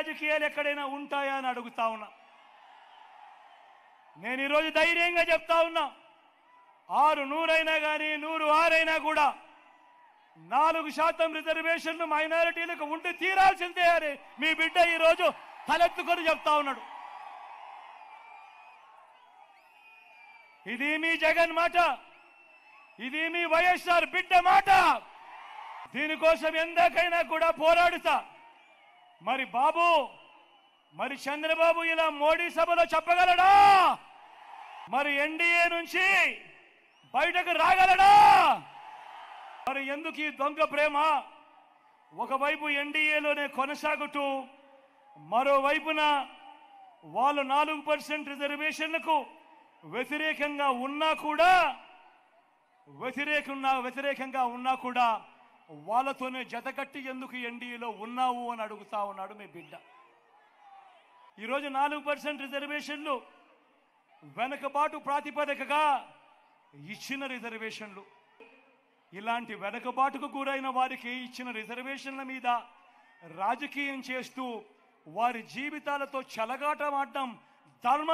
రాజకీయాలు ఎక్కడైనా ఉంటాయా అని అడుగుతా ఉన్నా. నేను ఈరోజు ధైర్యంగా చెప్తా ఉన్నా, 600 అయినా కానీ 106 అయినా కూడా 4% రిజర్వేషన్లు మైనారిటీలకు ఉండి తీరాల్సిందే అని మీ బిడ్డ ఈరోజు తలెత్తుకొని చెప్తా ఉన్నాడు. ఇది మీ జగన్ మాట, ఇది మీ వైఎస్ఆర్ బిడ్డ మాట. దీనికోసం ఎందాకైనా కూడా పోరాడుతా. మరి బాబు, మరి చంద్రబాబు ఇలా మోడీ సభలో చెప్పగలడా? మరి ఎన్డీఏ నుంచి బయటకు రాగలడా? మరి ఎందుకు ఈ దొంగ ప్రేమ? ఒకవైపు ఎన్డీఏలోనే కొనసాగుతూ మరోవైపున వాళ్ళు 4% రిజర్వేషన్లకు వ్యతిరేకంగా ఉన్నా కూడా వాళ్ళతోనే జతకట్టి ఎందుకు ఎన్డీఏలో ఉన్నావు అని అడుగుతా ఉన్నాడు మీ బిడ్డ. ఈరోజు 4% రిజర్వేషన్లు వెనకబాటు ప్రాతిపదికగా ఇచ్చిన రిజర్వేషన్లు. ఇలాంటి వెనకబాటుకు గురైన వారికి ఇచ్చిన రిజర్వేషన్ల మీద రాజకీయం చేస్తూ వారి జీవితాలతో చెలగాటమాడడం ధర్మం